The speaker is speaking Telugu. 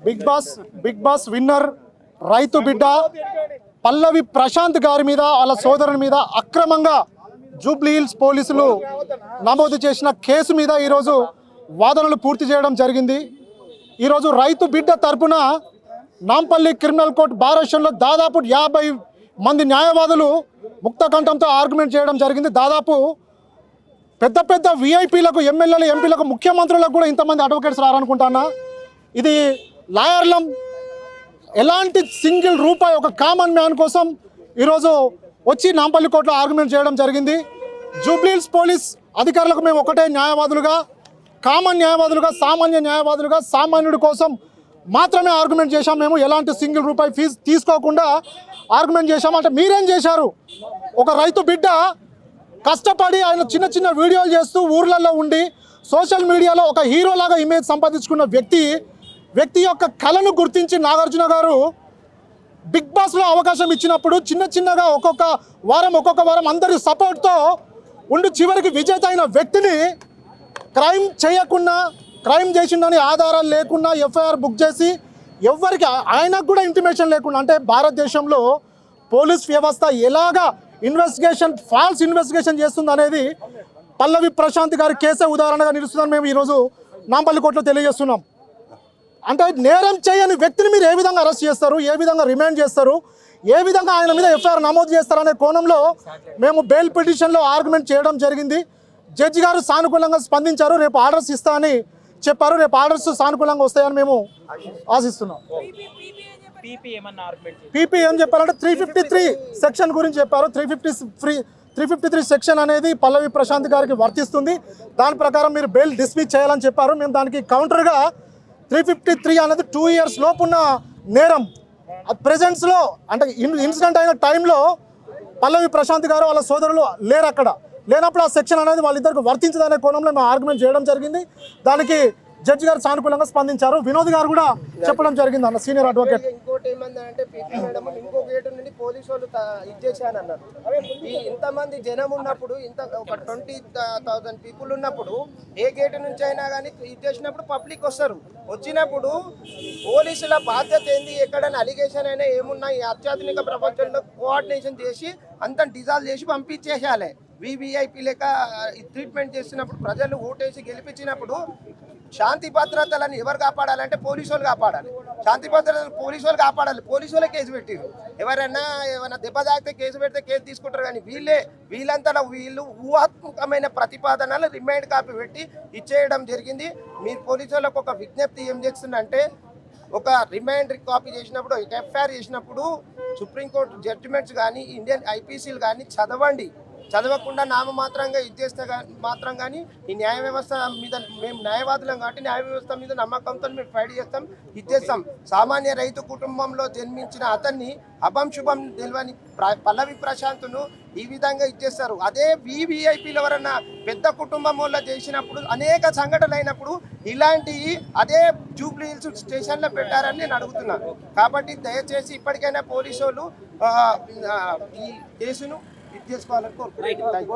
బిగ్ బాస్ విన్నర్ రైతు బిడ్డ పల్లవి ప్రశాంత్ గారి మీద వాళ్ళ సోదరుని మీద అక్రమంగా జూబ్లీ హిల్స్ పోలీసులు నమోదు చేసిన కేసు మీద ఈరోజు వాదనలు పూర్తి చేయడం జరిగింది. ఈరోజు రైతు బిడ్డ తరపున నాంపల్లి క్రిమినల్ కోర్టు బార్ అసోసియేషన్లో దాదాపు 50 మంది న్యాయవాదులు ముక్తకంఠంతో ఆర్గ్యుమెంట్ చేయడం జరిగింది. దాదాపు పెద్ద పెద్ద విఐపీలకు, ఎమ్మెల్యేలు, ఎంపీలకు, ముఖ్యమంత్రులకు కూడా ఇంతమంది అడ్వకేట్స్ రారనుకుంటానా. ఇది లాయర్లం ఎలాంటి సింగిల్ రూపాయి ఒక కామన్ మ్యాన్ కోసం ఈరోజు వచ్చి నాంపల్లి కోర్టులో ఆర్గ్యుమెంట్ చేయడం జరిగింది. జూబ్లీ హిల్స్ పోలీస్ అధికారులకు మేము ఒకటే న్యాయవాదులుగా, కామన్ న్యాయవాదులుగా, సామాన్య న్యాయవాదులుగా, సామాన్యుడి కోసం మాత్రమే ఆర్గ్యుమెంట్ చేశాం. మేము ఎలాంటి సింగిల్ రూపాయి ఫీజు తీసుకోకుండా ఆర్గ్యుమెంట్ చేశాం. అంటే మీరేం చేశారు? ఒక రైతు బిడ్డ కష్టపడి ఆయన చిన్న చిన్న వీడియోలు చేస్తూ ఊర్లలో ఉండి సోషల్ మీడియాలో ఒక హీరోలాగా ఇమేజ్ సంపాదించుకున్న వ్యక్తి యొక్క కళను గుర్తించి నాగార్జున గారు బిగ్ బాస్లో అవకాశం ఇచ్చినప్పుడు చిన్న చిన్నగా ఒక్కొక్క వారం అందరి సపోర్ట్తో ఉండి చివరికి విజేత అయిన వ్యక్తిని క్రైమ్ చేయకుండా, క్రైమ్ చేసిందని ఆధారాలు లేకుండా ఎఫ్ఐఆర్ బుక్ చేసి ఎవరికి ఆయనకు కూడా ఇంటిమేషన్ లేకుండా, అంటే భారతదేశంలో పోలీస్ వ్యవస్థ ఎలాగా ఫాల్స్ ఇన్వెస్టిగేషన్ చేస్తుంది అనేది పల్లవి ప్రశాంత్ గారి కేసే ఉదాహరణగా నిలుస్తుందని మేము ఈరోజు నాంపల్లి కోర్టులో తెలియజేస్తున్నాం. అంటే నేరం చేయని వ్యక్తిని మీరు ఏ విధంగా అరెస్ట్ చేస్తారు, ఏ విధంగా రిమాండ్ చేస్తారు, ఏ విధంగా ఆయన మీద ఎఫ్ఐఆర్ నమోదు చేస్తారనే కోణంలో మేము బెయిల్ పిటిషన్లో ఆర్గ్యుమెంట్ చేయడం జరిగింది. జడ్జి గారు సానుకూలంగా స్పందించారు. రేపు ఆర్డర్స్ ఇస్తా అని చెప్పారు. రేపు ఆర్డర్స్ సానుకూలంగా వస్తాయని మేము ఆశిస్తున్నాం. పీపీ ఏం చెప్పారంటే 353 సెక్షన్ గురించి చెప్పారు. 353 సెక్షన్ అనేది పల్లవి ప్రశాంత్ గారికి వర్తిస్తుంది. దాని ప్రకారం మీరు బెయిల్ డిస్మిస్ చేయాలని చెప్పారు. మేము దానికి కౌంటర్గా 353 అనేది 2 years లోపున్న నేరం. ప్రెజెంట్స్లో అంటే ఇన్సిడెంట్ అయిన టైంలో పల్లవి ప్రశాంత్ గారు వాళ్ళ సోదరులు లేరు. అక్కడ లేనప్పుడు ఆ సెక్షన్ అనేది వాళ్ళిద్దరికి వర్తించదనే కోణంలో మేము ఆర్గ్యుమెంట్ చేయడం జరిగింది. దానికి జడ్జి గారు సానుకూలంగా స్పందించారు. వినోద్ గారు కూడా చెప్పడం జరిగింది అన్న సీనియర్ అడ్వకేట్. ఇంకోటి ఏమందంటే పీపీ మేడం ఇంకో గేటు నుండి పోలీసు వాళ్ళు ఇచ్చేసానన్నారు. ఈ ఇంతమంది జనం ఉన్నప్పుడు, ఒక 20,000 పీపుల్ ఉన్నప్పుడు ఏ గేటు నుంచి అయినా కానీ ఇచ్చేసినప్పుడు పబ్లిక్ వస్తారు. వచ్చినప్పుడు పోలీసుల బాధ్యత ఏంది? ఎక్కడైనా అలిగేషన్ అయినా ఏమున్నా ఈ అత్యాధునిక ప్రపంచంలో కోఆర్డినేషన్ చేసి అంతా డిజాల్వ్ చేసి పంపించేసేయాలి. వివిఐపీ లెక్క ట్రీట్మెంట్ చేసినప్పుడు ప్రజలు ఓటేసి గెలిపించినప్పుడు శాంతి భద్రతలను ఎవరు కాపాడాలంటే పోలీసు వాళ్ళు కాపాడాలి. శాంతి భద్రతలు పోలీసు వాళ్ళు కాపాడాలి. పోలీసు వాళ్ళే కేసు పెట్టారు. ఏమైనా దెబ్బ తాకితే కేసు పెడితే కేసు తీసుకుంటారు. కానీ వీళ్ళంతా ఊహాత్మకమైన ప్రతిపాదనలు రిమైండ్ కాపీ పెట్టి ఇచ్చేయడం జరిగింది. మీరు పోలీసు వాళ్ళకు ఒక విజ్ఞప్తి ఏం చేస్తుందంటే, ఒక రిమైండ్ కాపీ చేసినప్పుడు, ఎఫ్ఐఆర్ చేసినప్పుడు సుప్రీంకోర్టు జడ్జిమెంట్స్ కానీ, ఇండియన్ ఐపీసీలు కానీ చదవకుండా నామమాత్రంగా ఇచ్చేస్తే మాత్రం కానీ ఈ న్యాయ వ్యవస్థ మీద మేము న్యాయవాదులం కాబట్టి న్యాయ వ్యవస్థ మీద నమ్మకంతో మేము ఫైట్ ఇచ్చేస్తాం. సామాన్య రైతు కుటుంబంలో జన్మించిన అతన్ని అభంశుభం తెలియని పల్లవి ప్రశాంత్ను ఈ విధంగా ఇచ్చేస్తారు. అదే వివిఐపీలు ఎవరన్నా పెద్ద కుటుంబం వల్ల చేసినప్పుడు, అనేక సంఘటనలు అయినప్పుడు ఇలాంటి అదే జూబ్లీ హిల్స్ స్టేషన్లో పెట్టారని నేను అడుగుతున్నాను. కాబట్టి దయచేసి ఇప్పటికైనా పోలీసు వాళ్ళు ఈ కేసును ఇది చేసుకోవాలని కోరుకుంటున్నాను.